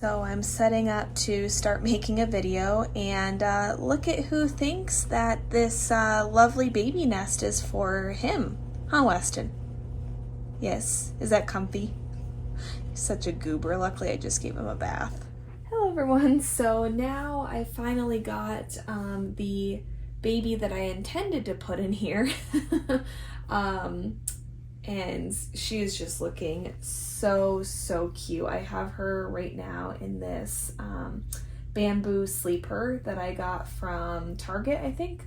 So I'm setting up to start making a video, and look at who thinks that this lovely baby nest is for him. Huh, Weston? Yes, is that comfy? He's such a goober. Luckily I just gave him a bath. Hello everyone. So now I finally got the baby that I intended to put in here. And she is just looking so cute. I have her right now in this bamboo sleeper that I got from Target, I think,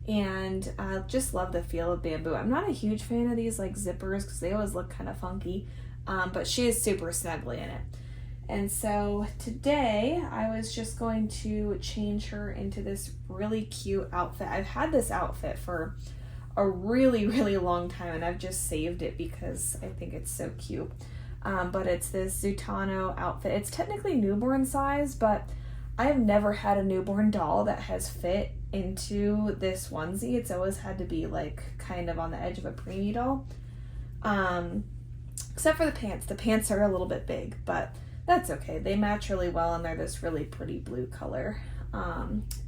and I just love the feel of bamboo. I'm not a huge fan of these like zippers because they always look kind of funky, but she is super snuggly in it. And so today I was just going to change her into this really cute outfit. I've had this outfit for a really long time, and I've just saved it because I think it's so cute. But it's this Zutano outfit. It's technically newborn size, but I've never had a newborn doll that has fit into this onesie. It's always had to be like kind of on the edge of a preemie doll. Except for the pants. The pants are a little bit big, but that's okay. They match really well, and they're this really pretty blue color.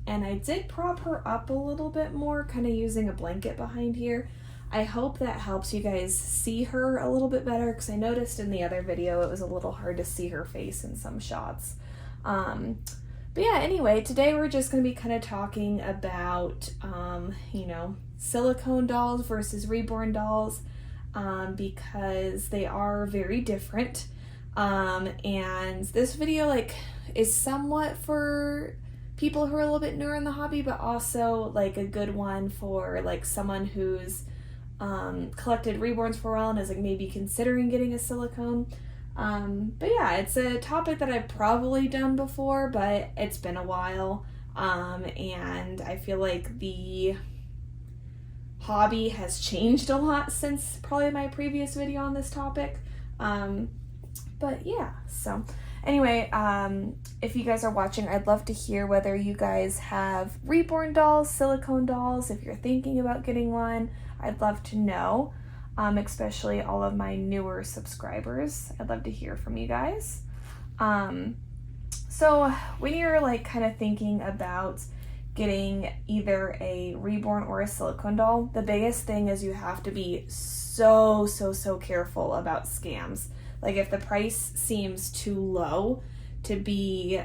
And I did prop her up a little bit more, kind of using a blanket behind here. I hope that helps you guys see her a little bit better, because I noticed in the other video it was a little hard to see her face in some shots. But yeah, anyway, today we're just going to be kind of talking about, silicone dolls versus reborn dolls, because they are very different. And this video is somewhat for people who are a little bit newer in the hobby, but also like a good one for like someone who's collected reborns for a while and is like maybe considering getting a silicone. But yeah, it's a topic that I've probably done before, but it's been a while, and I feel like the hobby has changed a lot since probably my previous video on this topic. But yeah, so anyway, if you guys are watching, I'd love to hear whether you guys have reborn dolls, silicone dolls. If you're thinking about getting one, I'd love to know, especially all of my newer subscribers. I'd love to hear from you guys. So when you're like kind of thinking about getting either a reborn or a silicone doll, the biggest thing is you have to be so careful about scams. Like if the price seems too low to be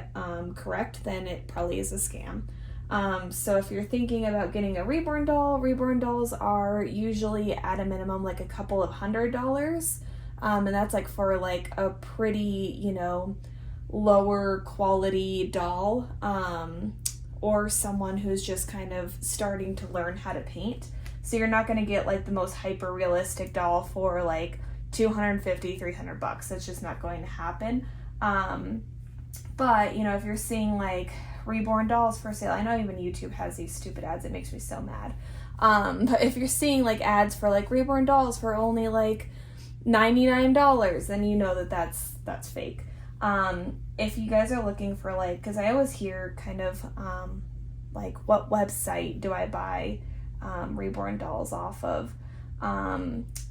correct, then it probably is a scam. So if you're thinking about getting a reborn doll, reborn dolls are usually at a minimum like a couple of $100s. And that's like for like a pretty, lower quality doll, or someone who's just kind of starting to learn how to paint. So you're not going to get like the most hyper realistic doll for like $250, $300. That's just not going to happen. But if you're seeing like reborn dolls for sale, I know even YouTube has these stupid ads, it makes me so mad. But if you're seeing like ads for like reborn dolls for only like $99, then you know that that's fake. If you guys are looking for like, because I always hear kind of like, what website do I buy reborn dolls off of?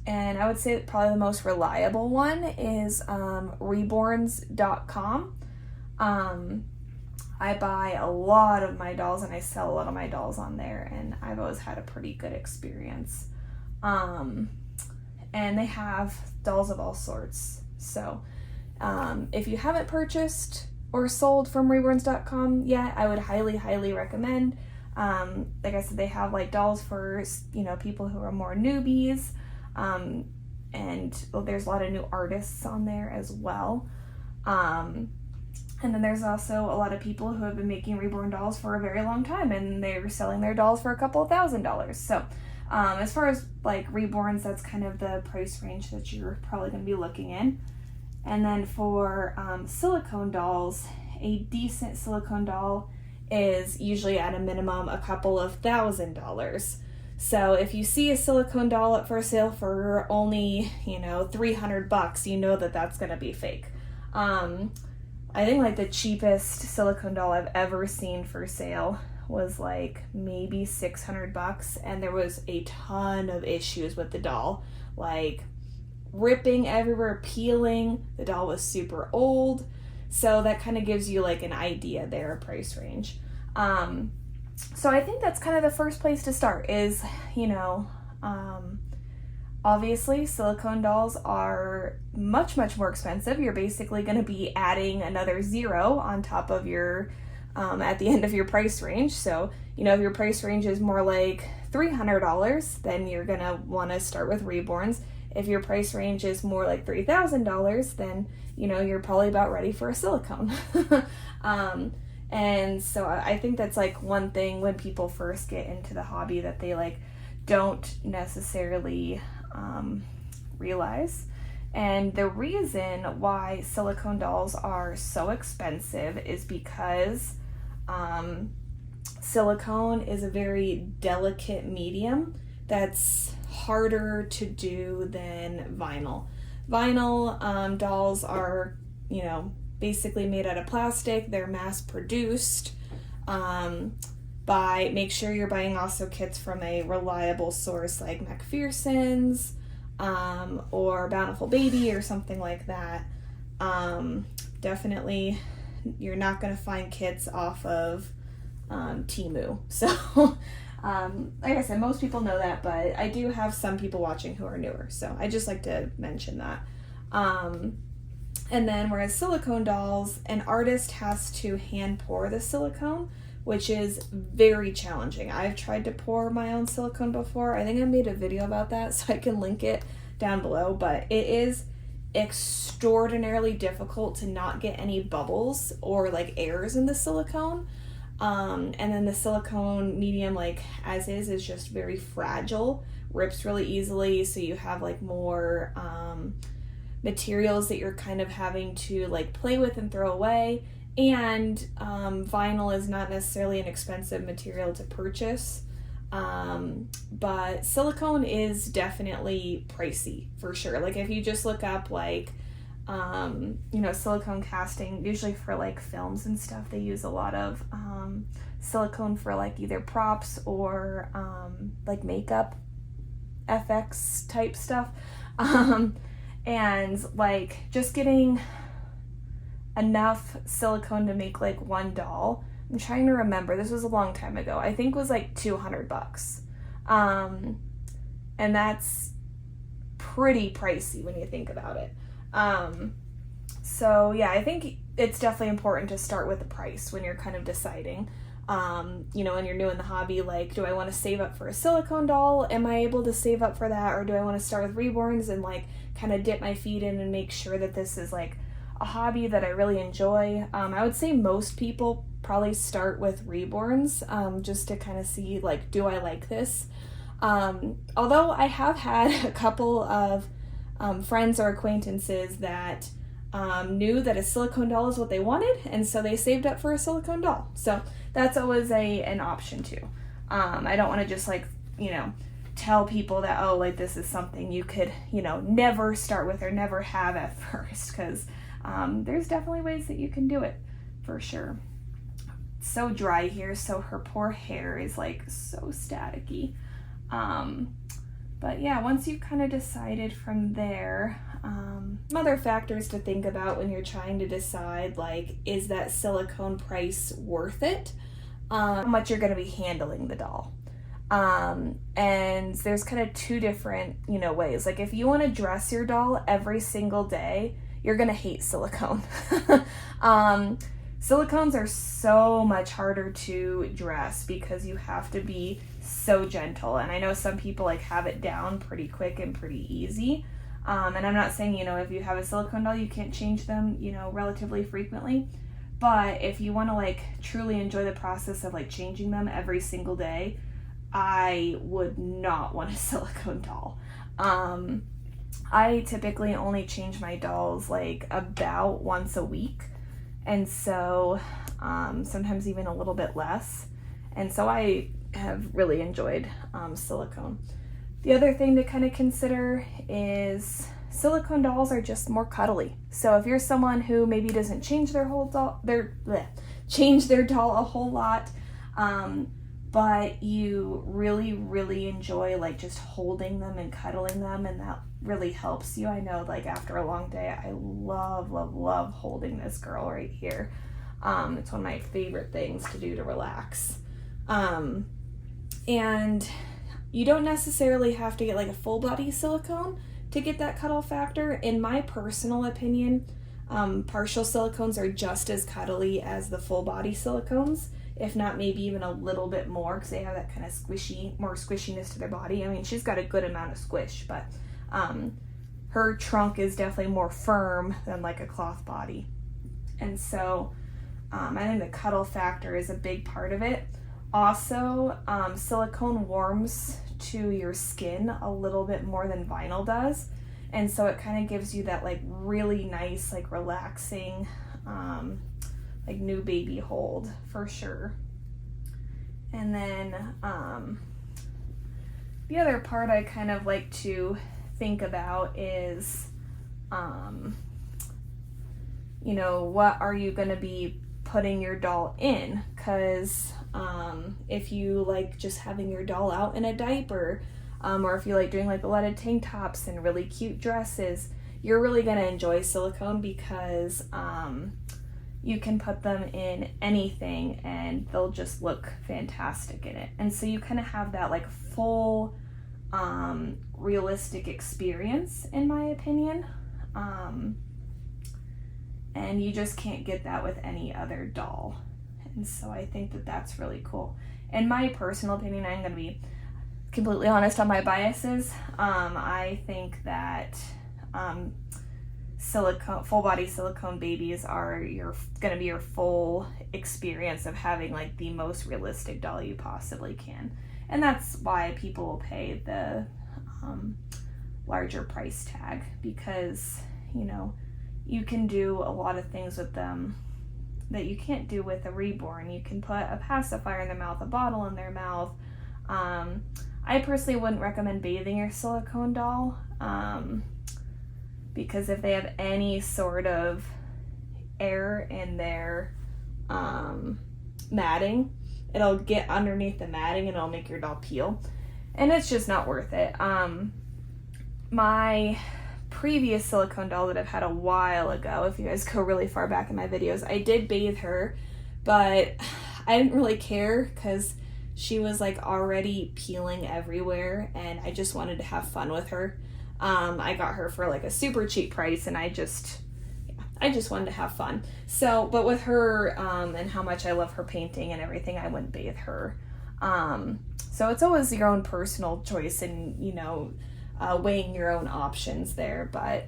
And I would say that probably the most reliable one is Reborns.com. I buy a lot of my dolls and I sell a lot of my dolls on there, and I've always had a pretty good experience. And they have dolls of all sorts. So if you haven't purchased or sold from Reborns.com yet, I would highly recommend. Like I said, they have like dolls for, people who are more newbies. And there's a lot of new artists on there as well. And then there's also a lot of people who have been making reborn dolls for a very long time, and they're selling their dolls for a couple of $1,000s. So as far as like reborns, that's kind of the price range that you're probably going to be looking in. And then for silicone dolls, a decent silicone doll is usually at a minimum a couple of $1,000s. So if you see a silicone doll up for sale for only, $300, you know that that's going to be fake. I think like the cheapest silicone doll I've ever seen for sale was like maybe $600, and there was a ton of issues with the doll, like ripping everywhere, peeling. The doll was super old. So that kind of gives you like an idea there, a price range. So I think that's kind of the first place to start is, obviously silicone dolls are much, much more expensive. You're basically going to be adding another zero on top of your, at the end of your price range. So, if your price range is more like $300, then you're going to want to start with Reborns. If your price range is more like $3,000, then, you're probably about ready for a silicone. And so I think that's like one thing when people first get into the hobby that they like don't necessarily realize. And the reason why silicone dolls are so expensive is because silicone is a very delicate medium that's harder to do than vinyl. Vinyl dolls are, basically made out of plastic. They're mass produced. Make sure you're buying also kits from a reliable source like McPherson's or Bountiful Baby or something like that. Definitely, you're not going to find kits off of Temu. So, like I said, most people know that, but I do have some people watching who are newer. So I just like to mention that. And then whereas silicone dolls, an artist has to hand pour the silicone, which is very challenging. I've tried to pour my own silicone before. I think I made a video about that, so I can link it down below, but it is extraordinarily difficult to not get any bubbles or like airs in the silicone. And then the silicone medium, like as is just very fragile, rips really easily, so you have like more materials that you're kind of having to like play with and throw away. And vinyl is not necessarily an expensive material to purchase, but silicone is definitely pricey for sure. Like if you just look up like silicone casting, usually for like films and stuff, they use a lot of silicone for like either props or like makeup FX type stuff. And like just getting enough silicone to make like one doll, I'm trying to remember, this was a long time ago, I think was like $200. And that's pretty pricey when you think about it. So yeah, I think it's definitely important to start with the price when you're kind of deciding, when you're new in the hobby, like, do I want to save up for a silicone doll? Am I able to save up for that? Or do I want to start with Reborns and like kind of dip my feet in and make sure that this is like a hobby that I really enjoy? I would say most people probably start with Reborns, just to kind of see like, do I like this? Although I have had a couple of friends or acquaintances that knew that a silicone doll is what they wanted, and so they saved up for a silicone doll. So that's always an option too. I don't want to just like, tell people that, oh, like this is something you could, never start with or never have at first, because there's definitely ways that you can do it for sure. It's so dry here, so her poor hair is like so staticky. But yeah, once you've kind of decided from there, some other factors to think about when you're trying to decide, like, is that silicone price worth it? How much you're going to be handling the doll. And there's kind of two different, ways. Like if you want to dress your doll every single day, you're going to hate silicone. Silicones are so much harder to dress because you have to be so gentle. And I know some people like have it down pretty quick and pretty easy. And I'm not saying, if you have a silicone doll, you can't change them, relatively frequently. But if you want to like truly enjoy the process of like changing them every single day, I would not want a silicone doll. I typically only change my dolls like about once a week. And so sometimes even a little bit less. And so I have really enjoyed silicone. The other thing to kind of consider is silicone dolls are just more cuddly. So if you're someone who maybe doesn't change their doll a whole lot, but you really, really enjoy like just holding them and cuddling them, and that really helps you. I know, like, after a long day, I love, love, love holding this girl right here. It's one of my favorite things to do to relax. And you don't necessarily have to get like a full body silicone to get that cuddle factor. In my personal opinion, partial silicones are just as cuddly as the full body silicones, if not maybe even a little bit more, because they have that kind of more squishiness to their body. I mean, she's got a good amount of squish, but her trunk is definitely more firm than like a cloth body. And so I think the cuddle factor is a big part of it. Also, silicone warms to your skin a little bit more than vinyl does. And so it kind of gives you that like really nice, like relaxing, like new baby hold for sure. And then the other part I kind of like to think about is, you know, what are you going to be putting your doll in? Because if you like just having your doll out in a diaper, or if you like doing like a lot of tank tops and really cute dresses, you're really going to enjoy silicone because you can put them in anything and they'll just look fantastic in it. And so you kind of have that like full realistic experience, in my opinion. And you just can't get that with any other doll. And so I think that that's really cool. In my personal opinion, I'm going to be completely honest on my biases. I think that full body silicone babies are going to be your full experience of having like the most realistic doll you possibly can. And that's why people will pay the larger price tag, because, you know, you can do a lot of things with them that you can't do with a reborn. You can put a pacifier in their mouth, a bottle in their mouth. I personally wouldn't recommend bathing your silicone doll, because if they have any sort of air in their matting, it'll get underneath the matting and it'll make your doll peel. And it's just not worth it. My previous silicone doll that I've had a while ago, if you guys go really far back in my videos, I did bathe her, but I didn't really care because she was like already peeling everywhere and I just wanted to have fun with her. I got her for like a super cheap price and I just wanted to have fun. So, but with her and how much I love her painting and everything, I wouldn't bathe her. So it's always your own personal choice and, you know, weighing your own options there, but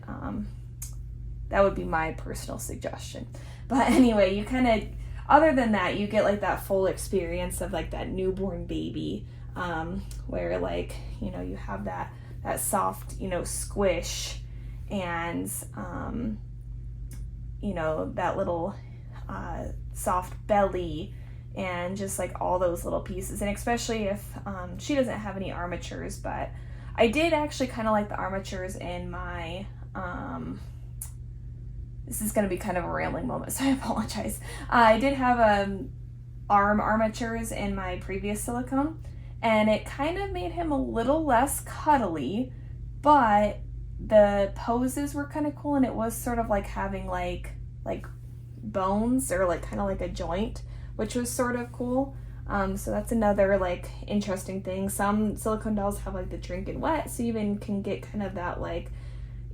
that would be my personal suggestion. But anyway, you kind of, other than that, you get like that full experience of like that newborn baby, where like, you know, you have that soft, you know, squish and, you know, that little soft belly and just like all those little pieces. And especially if she doesn't have any armatures, but I did actually kind of like the armatures in my, this is going to be kind of a rambling moment, so I apologize. I did have arm armatures in my previous silicone, and it kind of made him a little less cuddly, but the poses were kind of cool, and it was sort of like having like bones or like kind of like a joint, which was sort of cool. So that's another like interesting thing. Some silicone dolls have like the drinking wet, so you even can get kind of that like,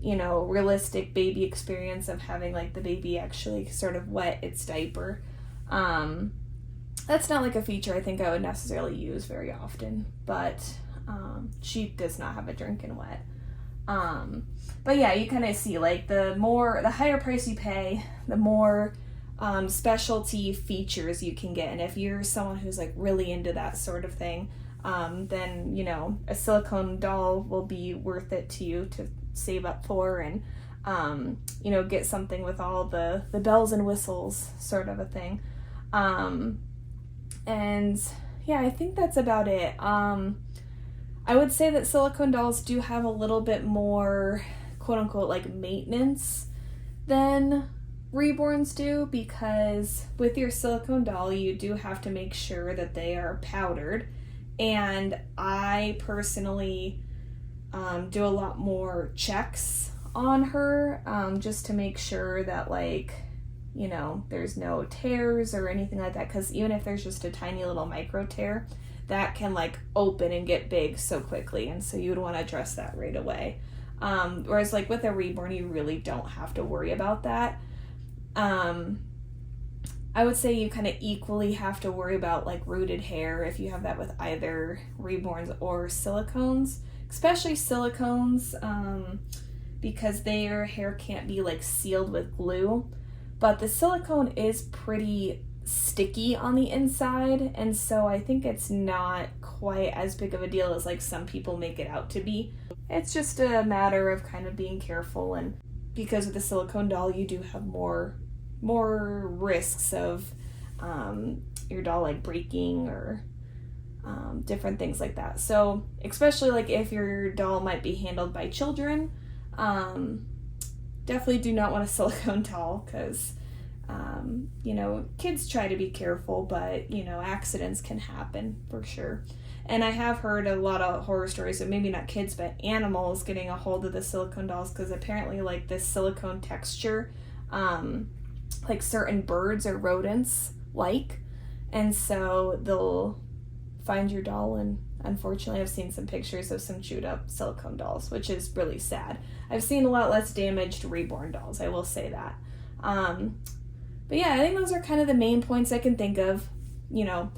you know, realistic baby experience of having like the baby actually sort of wet its diaper. That's not like a feature I think I would necessarily use very often, but she does not have a drinking wet. But yeah, you kind of see like the higher price you pay, the more specialty features you can get. And if you're someone who's like really into that sort of thing, then, you know, a silicone doll will be worth it to you to save up for and, you know, get something with all the bells and whistles sort of a thing. And yeah, I think that's about it. I would say that silicone dolls do have a little bit more quote unquote like maintenance than reborns do, because with your silicone doll you do have to make sure that they are powdered, and I personally do a lot more checks on her, just to make sure that, like, you know, there's no tears or anything like that, because even if there's just a tiny little micro tear, that can like open and get big so quickly, and so you would want to address that right away. Whereas like with a reborn, you really don't have to worry about that. I would say you kind of equally have to worry about like rooted hair if you have that with either reborns or silicones, especially silicones, because their hair can't be like sealed with glue. But the silicone is pretty sticky on the inside, and so I think it's not quite as big of a deal as like some people make it out to be. It's just a matter of kind of being careful, and because with the silicone doll you do have more risks of your doll like breaking or different things like that. So especially like if your doll might be handled by children, definitely do not want a silicone doll, because you know, kids try to be careful, but you know, accidents can happen for sure. And I have heard a lot of horror stories of maybe not kids but animals getting a hold of the silicone dolls, because apparently like this silicone texture, like certain birds or rodents like, and so they'll find your doll, and unfortunately I've seen some pictures of some chewed up silicone dolls, which is really sad. I've seen a lot less damaged reborn dolls, I will say that. But yeah, I think those are kind of the main points I can think of. You know,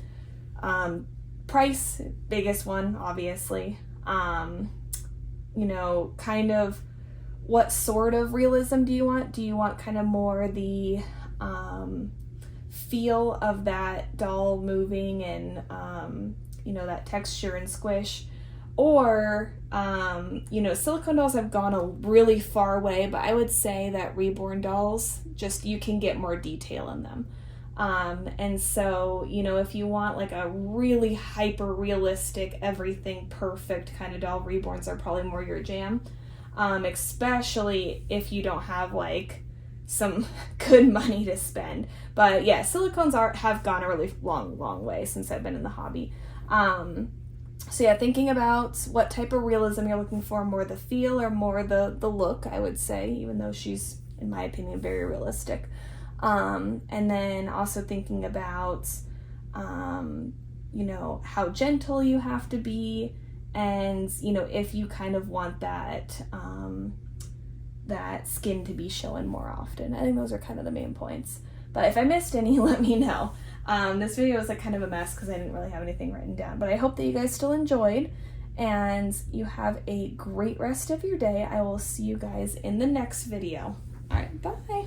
price, biggest one, obviously. You know, kind of what sort of realism do you want? Do you want kind of more the feel of that doll moving and, you know, that texture and squish? Or, you know, silicone dolls have gone a really far way, but I would say that reborn dolls, just you can get more detail in them. And so, you know, if you want like a really hyper realistic, everything perfect kind of doll, reborns are probably more your jam. Especially if you don't have like some good money to spend. But yeah, silicones have gone a really long way since I've been in the hobby. So yeah, thinking about what type of realism you're looking for, more the feel or more the look, I would say, even though she's, in my opinion, very realistic. And then also thinking about, you know, how gentle you have to be, and, you know, if you kind of want that, that skin to be showing more often. I think those are kind of the main points. But if I missed any, let me know. This video was like kind of a mess because I didn't really have anything written down, but I hope that you guys still enjoyed, and you have a great rest of your day. I will see you guys in the next video. All right, bye.